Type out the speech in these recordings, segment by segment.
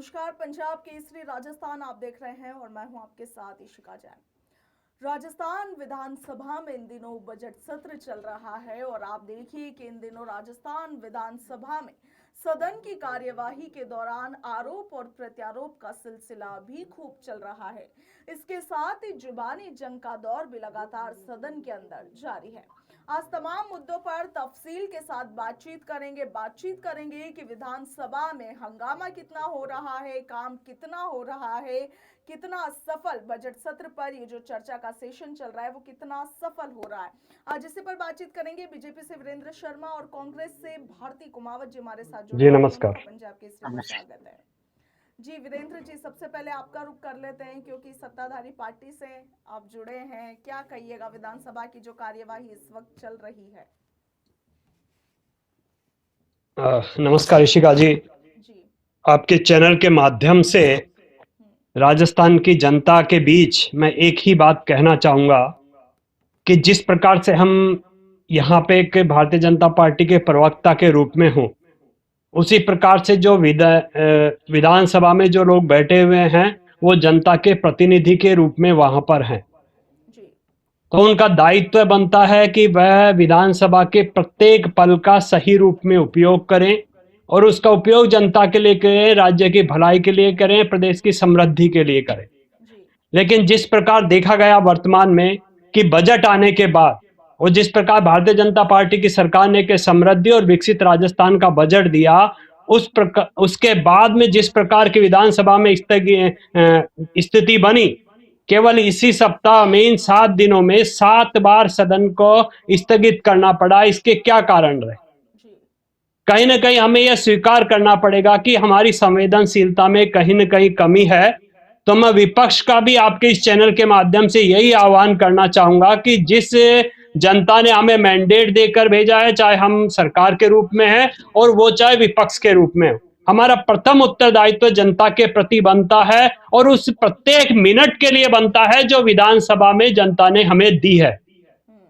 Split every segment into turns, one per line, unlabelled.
नमस्कार। पंजाब केसरी राजस्थान आप देख रहे हैं और मैं हूं आपके साथ इशिका जैन। राजस्थान विधानसभा में इन दिनों बजट सत्र चल रहा है और आप देखिए कि इन दिनों राजस्थान विधानसभा में सदन की कार्यवाही के दौरान आरोप और प्रत्यारोप का सिलसिला भी खूब चल रहा है। इसके साथ ही जुबानी जंग का दौर भी लगातार सदन के अंदर जारी है। आज तमाम मुद्दों पर तफसील के साथ बातचीत करेंगे कि विधानसभा में हंगामा कितना हो रहा है, काम कितना हो रहा है, कितना सफल बजट सत्र पर ये जो चर्चा का सेशन चल रहा है वो कितना सफल हो रहा है। आज इसी पर बातचीत करेंगे। बीजेपी से वीरेंद्र शर्मा और कांग्रेस से भारती कुमावत जी हमारे साथ जुड़े
जी
हैं।
नमस्कार।
पंजाब केसरी में स्वागत है जी। वीरेंद्र जी, सबसे पहले आपका रुख कर लेते हैं क्योंकि सत्ताधारी पार्टी से आप जुड़े हैं। क्या कहिएगा विधानसभा की जो कार्यवाही इस वक्त चल रही है?
नमस्कार इशिका जी। आपके चैनल के माध्यम से राजस्थान की जनता के बीच मैं एक ही बात कहना चाहूँगा कि जिस प्रकार से हम यहाँ पे एक भारतीय जनता पार्टी के प्रवक्ता के रूप में हूँ, उसी प्रकार से जो विधानसभा में जो लोग बैठे हुए हैं वो जनता के प्रतिनिधि के रूप में वहाँ पर हैं। तो उनका दायित्व बनता है कि वह विधानसभा के प्रत्येक पल का सही रूप में उपयोग करें और उसका उपयोग जनता के लिए करें, राज्य की भलाई के लिए करें, प्रदेश की समृद्धि के लिए करें। लेकिन जिस प्रकार देखा गया वर्तमान में कि बजट आने के बाद और जिस प्रकार भारतीय जनता पार्टी की सरकार ने के समृद्धि और विकसित राजस्थान का बजट दिया, उसके बाद में जिस प्रकार की विधानसभा में स्थिति बनी, केवल इसी सप्ताह में इन 7 दिनों में 7 बार सदन को स्थगित करना पड़ा। इसके क्या कारण रहे? कहीं ना कहीं हमें यह स्वीकार करना पड़ेगा कि हमारी संवेदनशीलता में कहीं ना कहीं कमी है। तो मैं विपक्ष का भी आपके इस चैनल के माध्यम से यही आह्वान करना चाहूंगा कि जिस जनता ने हमें मैंडेट देकर भेजा है, चाहे हम सरकार के रूप में हैं और वो चाहे विपक्ष के रूप में हो, हमारा प्रथम उत्तरदायित्व जनता के प्रति बनता है और उस प्रत्येक मिनट के लिए बनता है जो विधानसभा में जनता ने हमें दी है।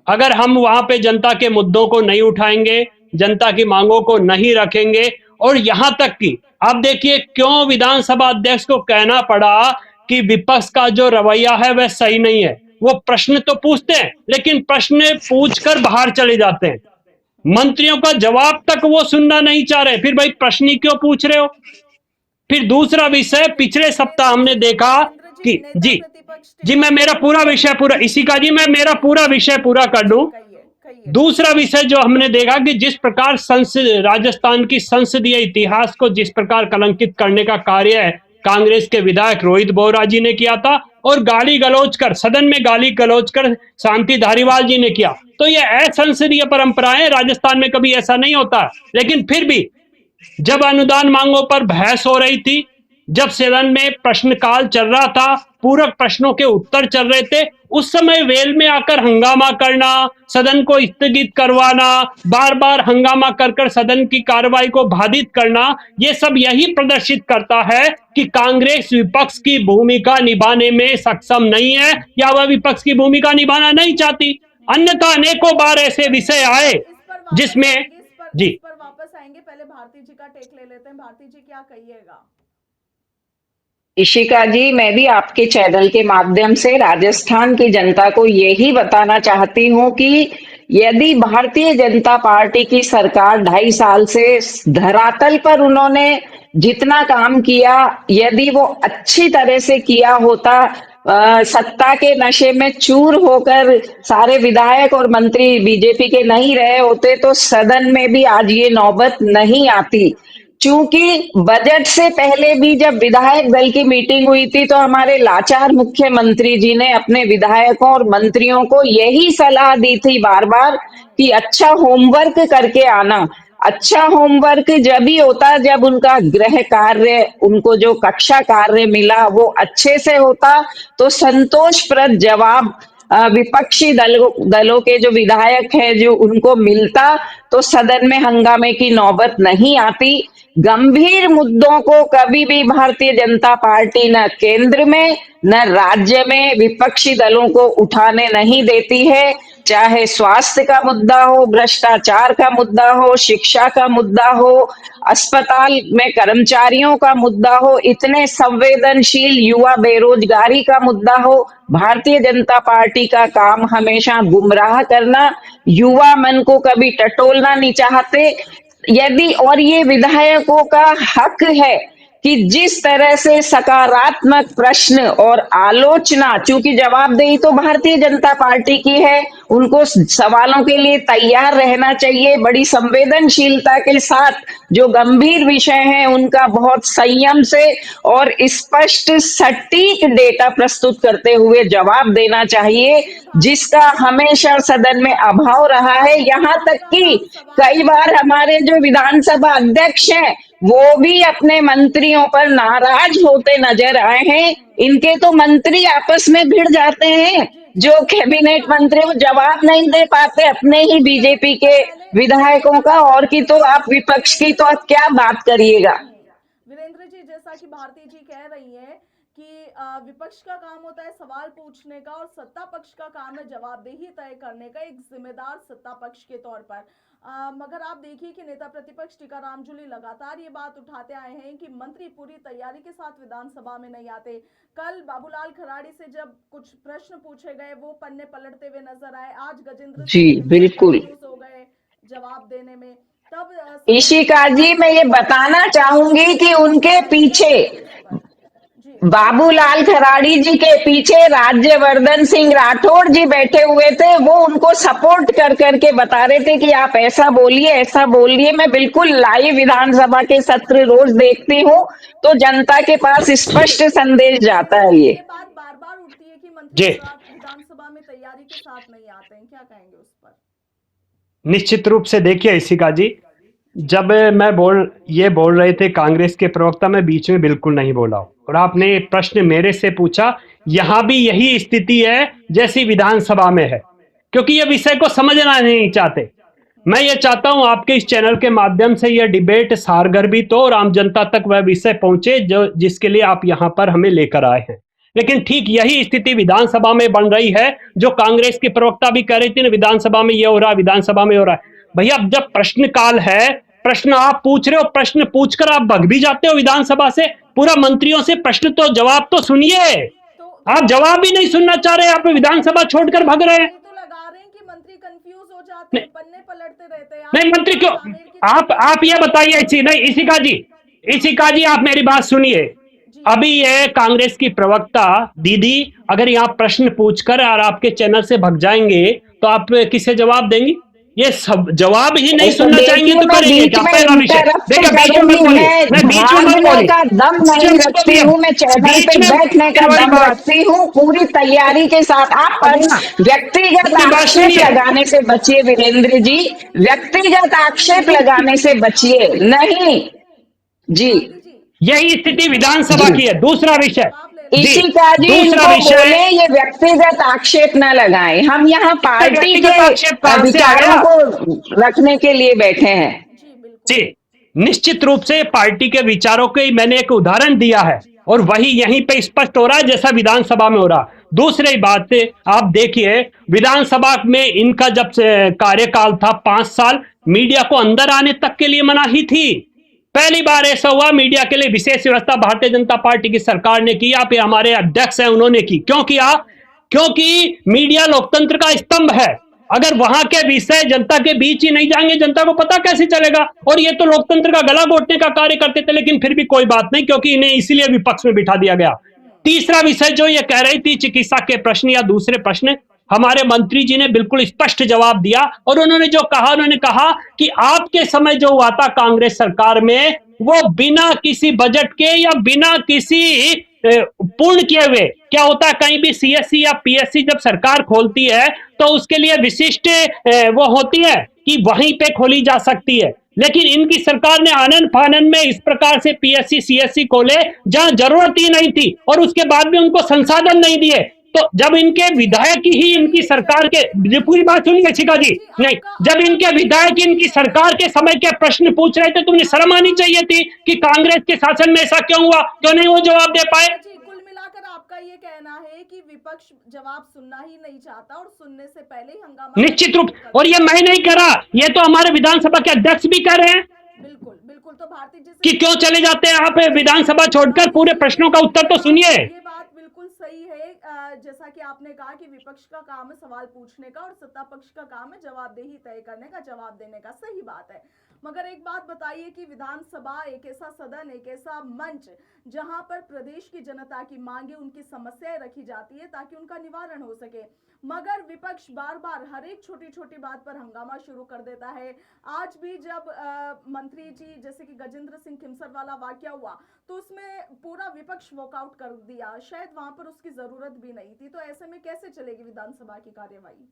अगर हम वहां पे जनता के मुद्दों को नहीं उठाएंगे, जनता की मांगों को नहीं रखेंगे, और यहां तक कि आप देखिए क्यों विधानसभा अध्यक्ष को कहना पड़ा कि विपक्ष का जो रवैया है वह सही नहीं है। वो प्रश्न तो पूछते हैं लेकिन प्रश्न पूछकर बाहर चले जाते हैं, मंत्रियों का जवाब तक वो सुनना नहीं चाह रहे। फिर भाई प्रश्न ही क्यों पूछ रहे हो? फिर दूसरा विषय, पिछले सप्ताह हमने देखा कि जी मैं मेरा पूरा विषय पूरा कर दूं। दूसरा विषय जो हमने देखा कि जिस प्रकार राजस्थान की संसदीय इतिहास को जिस प्रकार कलंकित करने का कार्य कांग्रेस के विधायक रोहित बोहरा जी ने किया था और सदन में गाली गलौज कर शांति धारीवाल जी ने किया, तो ये असंसदीय परंपराएं, राजस्थान में कभी ऐसा नहीं होता। लेकिन फिर भी जब अनुदान मांगों पर बहस हो रही थी, जब सदन में प्रश्नकाल चल रहा था, पूरक प्रश्नों के उत्तर चल रहे थे, उस समय वेल में आकर हंगामा करना, सदन को स्थगित करवाना, बार बार हंगामा कर सदन की कार्रवाई को बाधित करना, ये सब यही प्रदर्शित करता है कि कांग्रेस विपक्ष की भूमिका निभाने में सक्षम नहीं है या वह विपक्ष की भूमिका निभाना नहीं चाहती। अन्यथा अनेकों बार ऐसे विषय आए जिसमें जी
पर वापस आएंगे। पहले भारती जी का टेक ले लेते हैं। भारती जी, क्या कहिएगा?
इशिका जी, मैं भी आपके चैनल के माध्यम से राजस्थान की जनता को यही बताना चाहती हूँ कि यदि भारतीय जनता पार्टी की सरकार 2.5 साल से धरातल पर उन्होंने जितना काम किया, यदि वो अच्छी तरह से किया होता, सत्ता के नशे में चूर होकर सारे विधायक और मंत्री बीजेपी के नहीं रहे होते तो सदन में भी आज ये नौबत नहीं आती। चूंकि बजट से पहले भी जब विधायक दल की मीटिंग हुई थी तो हमारे लाचार मुख्यमंत्री जी ने अपने विधायकों और मंत्रियों को यही सलाह दी थी बार बार कि अच्छा होमवर्क करके आना। अच्छा होमवर्क जब ही होता जब उनका गृह कार्य, उनको जो कक्षा कार्य मिला वो अच्छे से होता, तो संतोषप्रद जवाब विपक्षी दलों के जो विधायक हैं जो उनको मिलता, तो सदन में हंगामे की नौबत नहीं आती। गंभीर मुद्दों को कभी भी भारतीय जनता पार्टी न केंद्र में न राज्य में विपक्षी दलों को उठाने नहीं देती है। चाहे स्वास्थ्य का मुद्दा हो, भ्रष्टाचार का मुद्दा हो, शिक्षा का मुद्दा हो, अस्पताल में कर्मचारियों का मुद्दा हो, इतने संवेदनशील युवा बेरोजगारी का मुद्दा हो, भारतीय जनता पार्टी का काम हमेशा गुमराह करना, युवा मन को कभी टटोलना नहीं चाहते। यदि और ये विधायकों का हक है कि जिस तरह से सकारात्मक प्रश्न और आलोचना, चूंकि जवाबदेही तो भारतीय जनता पार्टी की है, उनको सवालों के लिए तैयार रहना चाहिए, बड़ी संवेदनशीलता के साथ जो गंभीर विषय हैं उनका बहुत संयम से और स्पष्ट सटीक डेटा प्रस्तुत करते हुए जवाब देना चाहिए, जिसका हमेशा सदन में अभाव रहा है। यहाँ तक कि कई बार हमारे जो विधानसभा अध्यक्ष हैं वो भी अपने मंत्रियों पर नाराज होते नजर आए हैं। इनके तो मंत्री आपस में भिड़ जाते हैं, जो कैबिनेट मंत्री वो जवाब नहीं दे पाते अपने ही बीजेपी के विधायकों का, और की तो आप विपक्ष की तो आप क्या बात करिएगा।
वीरेंद्र जी, जैसा कि भारती जी कह रही हैं कि विपक्ष का काम होता है सवाल पूछने का और सत्ता पक्ष का काम है जवाबदेही तय करने का, एक जिम्मेदार सत्ता पक्ष के तौर पर। मगर आप देखिए कि नेता प्रतिपक्ष टीकाराम जूली लगातार ये बात उठाते आए हैं कि मंत्री पूरी तैयारी के साथ विधानसभा में नहीं आते। कल बाबूलाल खराड़ी से जब कुछ प्रश्न पूछे गए वो पन्ने पलटते हुए नजर आए, आज गजेंद्र
जी बिल्कुल।
हो गए जवाब देने में। तब
इशिका जी, मैं ये बताना चाहूंगी कि उनके पीछे, बाबूलाल खराड़ी जी के पीछे राज्यवर्धन सिंह राठौड़ जी बैठे हुए थे, वो उनको सपोर्ट कर करके बता रहे थे कि आप ऐसा बोलिए, ऐसा बोलिए। मैं बिल्कुल लाइव विधानसभा के सत्र रोज देखती हूँ, तो जनता के पास स्पष्ट संदेश जाता है। ये
बात बार बार उठती है कि मंत्री विधानसभा में तैयारी के साथ नहीं आते हैं, क्या कहेंगे उस पर?
निश्चित रूप से देखिए इशिका जी, जब मैं ये बोल रहे थे कांग्रेस के प्रवक्ता, मैं बीच में बिल्कुल नहीं बोला और आपने प्रश्न मेरे से पूछा, यहां भी यही स्थिति है जैसी विधानसभा में है, क्योंकि ये विषय को समझना नहीं चाहते। मैं ये चाहता हूं आपके इस चैनल के माध्यम से यह डिबेट सारगर्भित हो और आम जनता तक वह विषय पहुंचे जो जिसके लिए आप यहां पर हमें लेकर आए हैं। लेकिन ठीक यही स्थिति विधानसभा में बन रही है, जो कांग्रेस की प्रवक्ता भी कह रही थी ना, विधानसभा में ये हो रहा है, विधानसभा में हो रहा है। भैया जब प्रश्न काल है, प्रश्न आप पूछ रहे हो, प्रश्न पूछकर आप भग भी जाते हो विधानसभा से। पूरा मंत्रियों से प्रश्न तो जवाब तो सुनिए, आप जवाब भी नहीं सुनना चाह रहे, आप विधानसभा छोड़कर भग रहे हैं।
मंत्री कंफ्यूज हो जाते हैं, पन्ने पलटते रहते हैं।
नहीं मंत्री क्यों, आप ये बताइए इशिका जी आप मेरी बात सुनिए। अभी ये कांग्रेस की प्रवक्ता दीदी अगर यहाँ प्रश्न पूछकर और आपके चैनल से भग जाएंगे तो आप किसे जवाब देंगी? ये सब जवाब ही नहीं सुनना चाहेंगे तो करेंगे क्या? पहला विषय देखिए, बीच में मत बोलिए, मैं बीच में मत बोलिए,
का दम नहीं रखती हूँ, मैं चैनल पे बैठने का दम रखती हूँ पूरी तैयारी के साथ। आप व्यक्तिगत आक्षेप लगाने से बचिए वीरेंद्र जी, व्यक्तिगत आक्षेप लगाने से बचिए। नहीं जी,
यही स्थिति विधानसभा की है। दूसरा विषय
इशिका जी, इनको बोले ये व्यक्तिगत आक्षेप न लगाएं, हम यहाँ पार्टी के विचारों को रखने के लिए बैठे हैं।
जी निश्चित रूप से पार्टी के विचारों के मैंने एक उदाहरण दिया है और वही यहीं पे स्पष्ट हो रहा है जैसा विधानसभा में हो रहा। दूसरी बात आप देखिए, विधानसभा में इनका जब कार्यकाल था 5 साल, मीडिया को अंदर आने तक के लिए मनाही थी। पहली बार ऐसा हुआ मीडिया के लिए विशेष व्यवस्था भारतीय जनता पार्टी की सरकार ने की, आप हमारे अध्यक्ष हैं उन्होंने की। क्यों किया? क्योंकि मीडिया लोकतंत्र का स्तंभ है। अगर वहां के विषय जनता के बीच ही नहीं जाएंगे, जनता को पता कैसे चलेगा? और ये तो लोकतंत्र का गला घोटने का कार्य करते थे, लेकिन फिर भी कोई बात नहीं, क्योंकि इन्हें इसीलिए विपक्ष में बिठा दिया गया। तीसरा विषय जो ये कह रही थी चिकित्सा के प्रश्न या दूसरे प्रश्न, हमारे मंत्री जी ने बिल्कुल स्पष्ट जवाब दिया और उन्होंने जो कहा, उन्होंने कहा कि आपके समय जो हुआ था कांग्रेस सरकार में, वो बिना किसी बजट के या बिना किसी पूर्ण किए हुए, क्या होता है कहीं भी सीएससी या पीएससी जब सरकार खोलती है तो उसके लिए विशिष्ट वो होती है कि वहीं पे खोली जा सकती है, लेकिन इनकी सरकार ने आनन फानन में इस प्रकार से पीएससी सीएससी खोले जहां जरूरत ही नहीं थी और उसके बाद भी उनको संसाधन नहीं दिए। तो जब इनके विधायक ही इनकी सरकार के, पूरी बात सुनिए शिखा जी, नहीं, जब इनके विधायक इनकी सरकार के समय के प्रश्न पूछ रहे थे तो उन्हें शर्म आनी चाहिए थी कि कांग्रेस के शासन में ऐसा क्यों हुआ, क्यों नहीं वो जवाब दे पाए।
कुल मिलाकर आपका का ये कहना है कि विपक्ष जवाब सुनना ही नहीं चाहता और सुनने से पहले ही हंगामा
निश्चित रूप, और ये मैं नहीं कह रहा, ये तो हमारे विधानसभा के अध्यक्ष भी कह रहे हैं
बिल्कुल बिल्कुल। तो भारती जी
कि
से
क्यों चले जाते हैं आप विधानसभा छोड़कर, पूरे प्रश्नों का उत्तर तो सुनिए।
ये बात बिल्कुल सही है। जैसा कि आपने कहा कि विपक्ष का काम है सवाल पूछने का और सत्ता पक्ष का काम है जवाबदेही तय करने का, जवाब देने का। सही बात है, मगर एक बात बताइए कि विधानसभा एक ऐसा सदन, एक ऐसा मंच जहां पर प्रदेश की जनता की मांगे, उनकी समस्याएं रखी जाती है ताकि उनका निवारण हो सके, मगर विपक्ष बार बार हर एक छोटी छोटी बात पर हंगामा शुरू कर देता है। आज भी जब मंत्री जी जैसे कि गजेंद्र सिंह खिमसर वाला वाकया हुआ तो उसमें पूरा विपक्ष वॉकआउट कर दिया, शायद वहां पर उसकी जरूरत भी नहीं थी। तो ऐसे में कैसे चलेगी विधानसभा की कार्यवाही?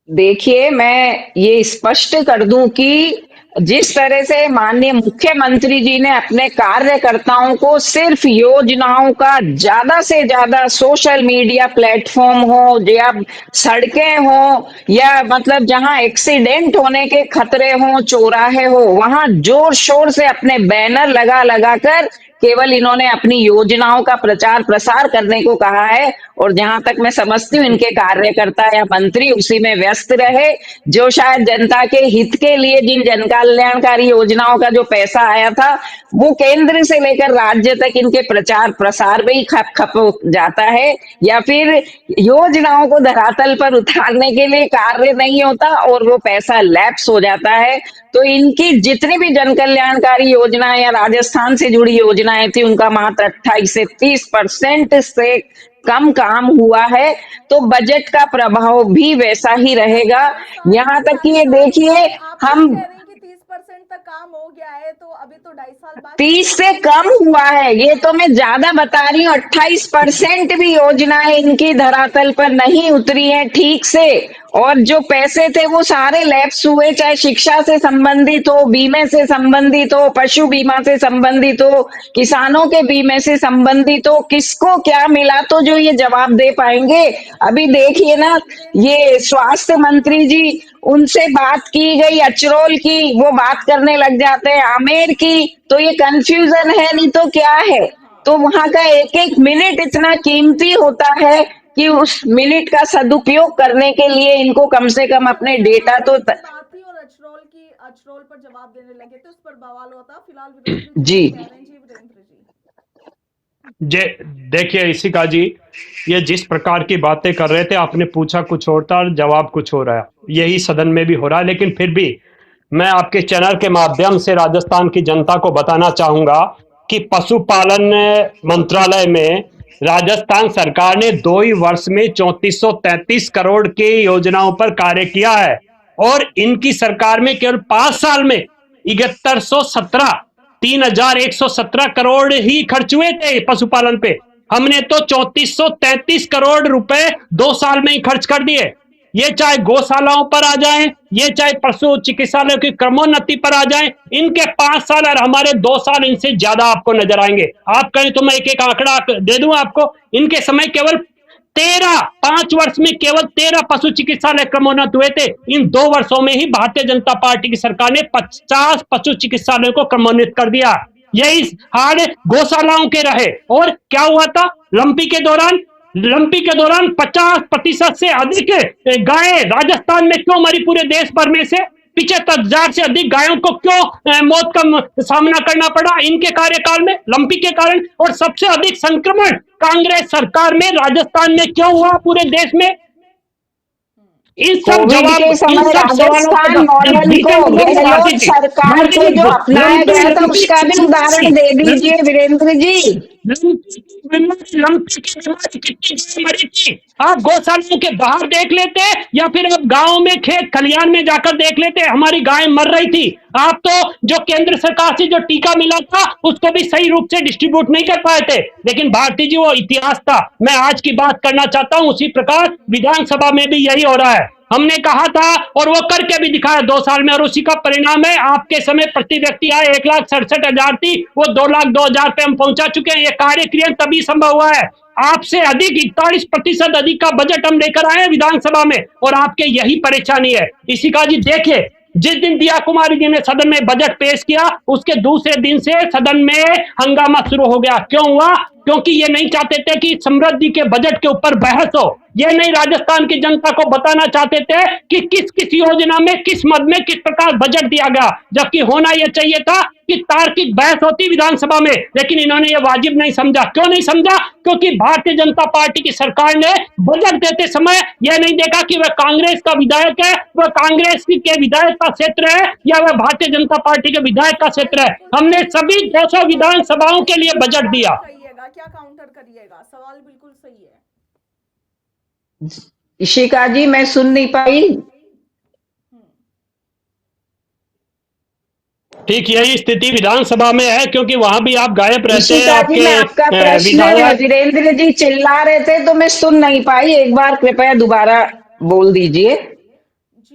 देखिए, मैं ये स्पष्ट कर दूं कि जिस तरह से माननीय मुख्यमंत्री जी ने अपने कार्यकर्ताओं को सिर्फ योजनाओं का ज्यादा से ज्यादा सोशल मीडिया प्लेटफॉर्म हो या सड़कें हो या मतलब जहां एक्सीडेंट होने के खतरे हो, चौराहे हो, वहां जोर शोर से अपने बैनर लगा लगा कर केवल इन्होंने अपनी योजनाओं का प्रचार प्रसार करने को कहा है। और जहां तक मैं समझती हूँ इनके कार्यकर्ता या मंत्री उसी में व्यस्त रहे, जो शायद जनता के हित के लिए जिन जन कल्याणकारी योजनाओं का जो पैसा आया था वो केंद्र से लेकर राज्य तक इनके प्रचार प्रसार में ही खप खप जाता है, या फिर योजनाओं को धरातल पर उतारने के लिए कार्य नहीं होता और वो पैसा लैप्स हो जाता है। तो इनकी जितनी भी जन कल्याणकारी योजनाएं या राजस्थान से जुड़ी योजनाएं थी उनका मात्र 28 से 30% से कम काम हुआ है। तो बजट का प्रभाव भी वैसा ही रहेगा। यहाँ तक कि ये देखिए,
आप
हम
कह रहे हैं कि 30% तक काम हो गया है, तो अभी तो 2.5 साल बाद
30 से कम हुआ है, ये तो मैं ज्यादा बता रही हूँ। 28% भी योजनाएं इनकी धरातल पर नहीं उतरी हैं ठीक से, और जो पैसे थे वो सारे लैप्स हुए, चाहे शिक्षा से संबंधित हो, बीमे से संबंधित हो, पशु बीमा से संबंधित हो, किसानों के बीमे से संबंधित हो, किसको क्या मिला तो जो ये जवाब दे पाएंगे। अभी देखिए ना, ये स्वास्थ्य मंत्री जी, उनसे बात की गई अचरोल की, वो बात करने लग जाते हैं आमेर की, तो ये कंफ्यूजन है नहीं तो क्या है। तो वहां का एक एक मिनट इतना कीमती होता है कि उस मिनट का सदुपयोग करने के लिए इनको कम से कम अपने डेटा तो
बात थी और अचरोल पर जवाब देने लगे थे, उस पर बवाल होता। फिलहाल वीरेंद्र
जी
जी कह रहे हैं। जी वीरेंद्र जी।
देखिए इशिका जी, ये जिस प्रकार की बातें कर रहे थे, आपने पूछा कुछ और था और जवाब कुछ हो रहा है, यही सदन में भी हो रहा है। लेकिन फिर भी मैं आपके चैनल के माध्यम से राजस्थान की जनता को बताना चाहूंगा कि पशुपालन मंत्रालय में राजस्थान सरकार ने 2 ही वर्ष में 3433 करोड़ की योजनाओं पर कार्य किया है, और इनकी सरकार में केवल 5 साल में 7117 3117 करोड़ ही खर्च हुए थे पशुपालन पे। हमने तो 3433 करोड़ रुपए 2 साल में ही खर्च कर दिए। ये चाहे गौशालाओं पर आ जाएं, ये चाहे पशु चिकित्सालय की क्रमोन्नति पर आ जाएं, इनके 5 साल और हमारे 2 साल इनसे ज्यादा आपको नजर आएंगे। आप कहें तो मैं एक एक आंकड़ा दे दूं आपको। इनके समय केवल 5 वर्ष में केवल 13 पशु चिकित्सालय क्रमोन्नत हुए थे। इन 2 वर्षों में ही भारतीय जनता पार्टी की सरकार ने 50 पशु चिकित्सालयों को क्रमोन्नत कर दिया। यही हाल गौशालाओं के रहे। और क्या हुआ था लंपी के दौरान 50% से अधिक गायें राजस्थान में क्यों मरी? पूरे देश भर में से 75,000 से अधिक गायों को क्यों मौत का सामना करना पड़ा इनके कार्यकाल में, लंपी के कारण? और सबसे अधिक संक्रमण कांग्रेस सरकार में राजस्थान में क्यों हुआ पूरे देश में? इन सब
कोविड
जवाब,
के
इन
समय
सब सवालों
राजस्थान
का
मॉडल को गहलोत सरकार को जो अपनाया गया था उसका भी उदाहरण दे दीजिए वीरेंद्र जी।
मरी थी, आप गौशालाओं के बाहर देख लेते या फिर आप गांव में खेत खलियान में जाकर देख लेते, हमारी गाय मर रही थी। आप तो जो केंद्र सरकार से जो टीका मिला था उसको भी सही रूप से डिस्ट्रीब्यूट नहीं कर पाए थे। लेकिन भारती जी वो इतिहास था, मैं आज की बात करना चाहता हूं। उसी प्रकार विधानसभा में भी यही हो रहा है। हमने कहा था और वो करके भी दिखाया 2 साल में, और उसी का परिणाम है आपके समय प्रति व्यक्ति आय 1,67,000 थी, वो 2,02,000 पे हम पहुंचा चुके हैं। ये कार्य क्रियान्वयन तभी संभव हुआ है। आपसे अधिक 41% अधिक का बजट हम लेकर आए हैं विधानसभा में, और आपके यही परेशानी है। इसी का जी देखिए जिस दिन दिया कुमारी जी ने सदन में बजट पेश किया उसके दूसरे दिन से सदन में हंगामा शुरू हो गया। क्यों हुआ? क्योंकि ये नहीं चाहते थे कि समृद्धि के बजट के ऊपर बहस हो। ये नहीं राजस्थान की जनता को बताना चाहते थे कि किस किस योजना में, किस मद में, किस प्रकार बजट दिया गया। जबकि होना यह चाहिए था कि तार्किक बहस होती विधानसभा में, लेकिन इन्होंने ये वाजिब नहीं समझा। क्यों नहीं समझा? क्योंकि भारतीय जनता पार्टी की सरकार ने बजट देते समय यह नहीं देखा कि वह कांग्रेस का विधायक है, वह कांग्रेस के विधायक का क्षेत्र है या वह भारतीय जनता पार्टी के विधायक का क्षेत्र है। हमने सभी 200 विधानसभाओं के लिए बजट दिया।
क्या काउंटर करिएगा? सवाल बिल्कुल सही है।
इशिका जी, मैं सुन नहीं पाई।
ठीक यही स्थिति विधानसभा में है, क्योंकि वहां भी आप गायब रहते हैं।
इशिका जी, मैं आपका प्रश्न
विधायक
वीरेंद्र जी चिल्ला रहे थे तो मैं सुन नहीं पाई। एक बार कृपया दोबारा बोल दीजिए,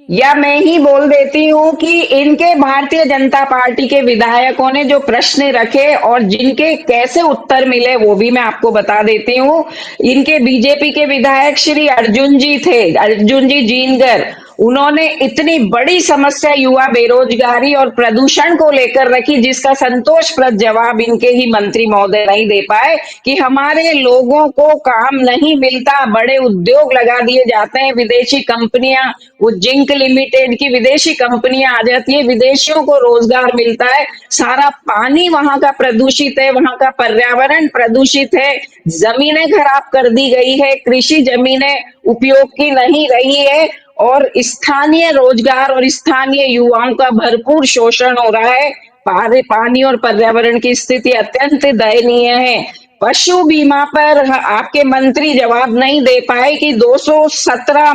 या मैं ही बोल देती हूँ कि इनके भारतीय जनता पार्टी के विधायकों ने जो प्रश्न रखे और जिनके कैसे उत्तर मिले वो भी मैं आपको बता देती हूँ। इनके बीजेपी के विधायक श्री अर्जुन जी थे, अर्जुन जी जीनगर। उन्होंने इतनी बड़ी समस्या युवा बेरोजगारी और प्रदूषण को लेकर रखी जिसका संतोषप्रद जवाब इनके ही मंत्री महोदय नहीं दे पाए कि हमारे लोगों को काम नहीं मिलता, बड़े उद्योग लगा दिए जाते हैं, विदेशी कंपनियां, वो जिंक लिमिटेड की विदेशी कंपनियां आ जाती है, विदेशियों को रोजगार मिलता है, सारा पानी वहां का प्रदूषित है, वहां का पर्यावरण प्रदूषित है, जमीनें खराब कर दी गई है, कृषि जमीनें उपयोग की नहीं रही है और स्थानीय रोजगार और स्थानीय युवाओं का भरपूर शोषण हो रहा है। पानी और पर्यावरण की स्थिति अत्यंत दयनीय है। पशु बीमा पर आपके मंत्री जवाब नहीं दे पाए कि 217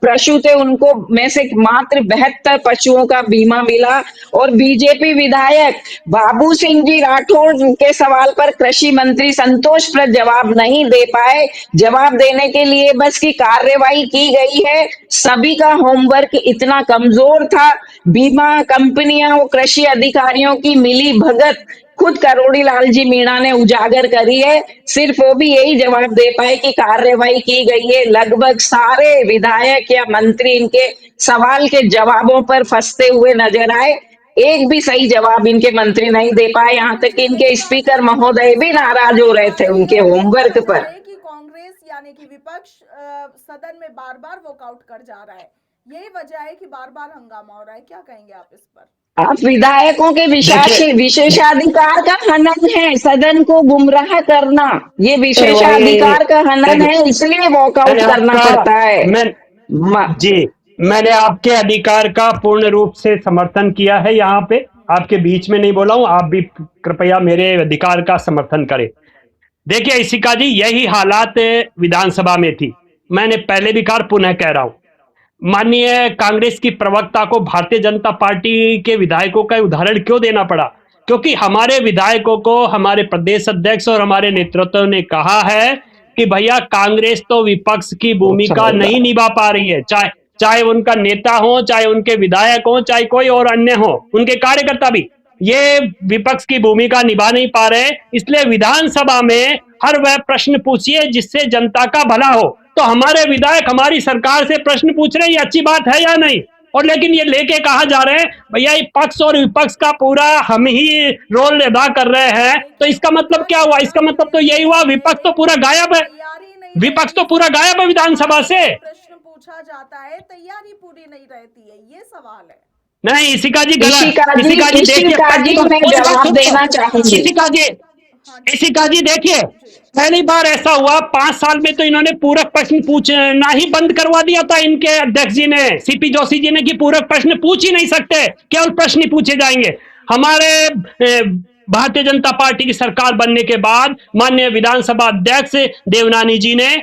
पशु थे, उनको में से मात्र 72 पशुओं का बीमा मिला। और बीजेपी विधायक बाबू सिंह जी राठौर के सवाल पर कृषि मंत्री संतोषप्रद जवाब नहीं दे पाए। जवाब देने के लिए बस की कार्यवाही की गई है। सभी का होमवर्क इतना कमजोर था। बीमा कंपनियां और कृषि अधिकारियों की मिली भगत खुद करोड़ी लाल जी मीणा ने उजागर करी है। सिर्फ वो भी यही जवाब दे पाए कि कार्रवाई की गई है। लगभग सारे विधायक या मंत्री इनके सवाल के जवाबों पर फंसते हुए नजर आए। एक भी सही जवाब इनके मंत्री नहीं दे पाए। यहाँ तक कि इनके स्पीकर महोदय भी नाराज हो रहे थे उनके होमवर्क पर।
कि कांग्रेस यानी कि विपक्ष सदन में बार बार वॉकआउट कर जा रहा है, यही वजह है कि बार बार हंगामा हो रहा है। क्या कहेंगे आप इस पर?
आप विधायकों के विशेषाधिकार का हनन है, सदन को गुमराह करना, ये विशेषाधिकार का हनन है, इसलिए वॉकआउट करना पड़ता है।
जी, मैंने आपके अधिकार का पूर्ण रूप से समर्थन किया है। यहाँ पे आपके बीच में नहीं बोला हूं, आप भी कृपया मेरे अधिकार का समर्थन करें। देखिए इशिका जी, यही हालात विधानसभा में थी। मैंने पहले भी कहा, पुनः कह रहा हूं, माननीय कांग्रेस की प्रवक्ता को भारतीय जनता पार्टी के विधायकों का उदाहरण क्यों देना पड़ा? क्योंकि हमारे विधायकों को हमारे प्रदेश अध्यक्ष और हमारे नेतृत्व ने कहा है कि भैया कांग्रेस तो विपक्ष की भूमिका नहीं निभा पा रही है, चाहे उनका नेता हो, चाहे उनके विधायक हो, चाहे कोई और अन्य हो, उनके कार्यकर्ता भी ये विपक्ष की भूमिका निभा नहीं पा रहे। इसलिए विधानसभा में हर वह प्रश्न पूछिए जिससे जनता का भला हो। तो हमारे विधायक हमारी सरकार से प्रश्न पूछ रहे हैं, ये अच्छी बात है या नहीं? और लेकिन ये लेके कहा जा रहे हैं भैया ये पक्ष और विपक्ष का पूरा हम ही रोल अदा कर रहे हैं। तो इसका मतलब क्या हुआ? इसका मतलब तो यही हुआ विपक्ष तो पूरा गायब है, विपक्ष तो पूरा गायब है विधानसभा से।
प्रश्न पूछा जाता है, तैयारी पूरी नहीं रहती है, ये सवाल है।
नहीं इशिका जी, इशिका जी देखिए, पहली बार ऐसा हुआ 5 साल में तो इन्होंने पूरक प्रश्न पूछना ही बंद करवा दिया था इनके अध्यक्ष जी ने, सीपी जोशी जी ने, कि पूरक प्रश्न पूछ ही नहीं सकते, केवल प्रश्न ही पूछे जाएंगे। हमारे भारतीय जनता पार्टी की सरकार बनने के बाद माननीय विधानसभा अध्यक्ष देवनानी जी ने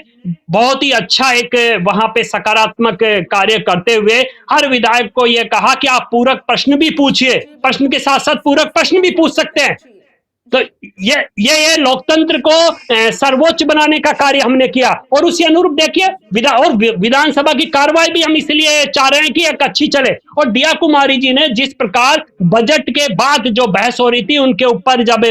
बहुत ही अच्छा एक वहां पे सकारात्मक कार्य करते हुए हर विधायक को यह कहा कि आप पूरक प्रश्न भी पूछिए, प्रश्न के साथ साथ पूरक प्रश्न भी पूछ सकते हैं। तो ये लोकतंत्र को सर्वोच्च बनाने का कार्य हमने किया और उसी अनुरूप देखिए विधानसभा की कार्रवाई भी हम इसलिए चाह रहे हैं कि एक अच्छी चले। और दिया कुमारी जी ने जिस प्रकार बजट के बाद जो बहस हो रही थी उनके ऊपर जब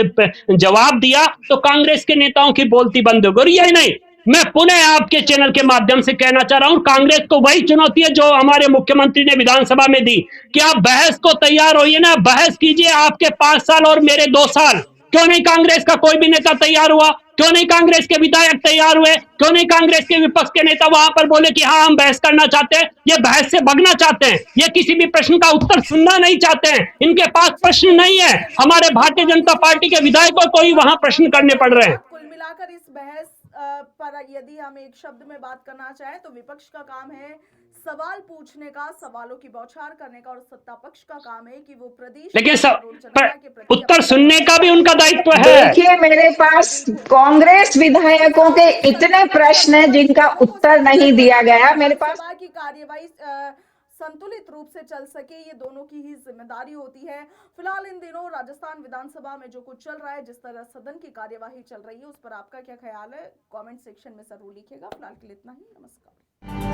जवाब दिया तो कांग्रेस के नेताओं की बोलती बंद हो गई। यही नहीं, मैं पुनः आपके चैनल के माध्यम से कहना चाह रहा हूं, कांग्रेस को वही चुनौती है जो हमारे मुख्यमंत्री ने विधानसभा में दी कि आप बहस को तैयार होइए ना, बहस कीजिए। आपके 5 साल और मेरे 2 साल, क्यों नहीं कांग्रेस का कोई भी नेता तैयार हुआ? क्यों नहीं कांग्रेस के विधायक तैयार हुए? क्यों नहीं कांग्रेस के विपक्ष के नेता वहां पर बोले कि हाँ हम बहस करना चाहते हैं? ये बहस से भगना चाहते हैं, ये किसी भी प्रश्न का उत्तर सुनना नहीं चाहते हैं। इनके पास प्रश्न नहीं है, हमारे भारतीय जनता पार्टी के विधायकों को ही वहां प्रश्न करने पड़ रहे हैं।
कुल मिलाकर इस बहस पर यदि हम एक शब्द में बात करना चाहें तो विपक्ष का काम है सवाल पूछने का, सवालों की बौछार करने का, और सत्ता पक्ष का काम है कि वो प्रदेश
लेकिन
जनता के प्रति
उत्तर सुनने का भी उनका दायित्व है।
देखिए, मेरे पास कांग्रेस विधायकों के इतने प्रश्न हैं जिनका उत्तर नहीं दिया गया। मेरे पास
सभा की कार्यवाही संतुलित रूप से चल सके, ये दोनों की ही जिम्मेदारी होती है। फिलहाल इन दिनों राजस्थान विधानसभा में जो कुछ चल रहा है, जिस तरह सदन की कार्यवाही चल रही है, उस पर आपका क्या ख्याल है? कमेंट सेक्शन में जरूर लिखिएगा। फिलहाल के लिए इतना ही। नमस्कार।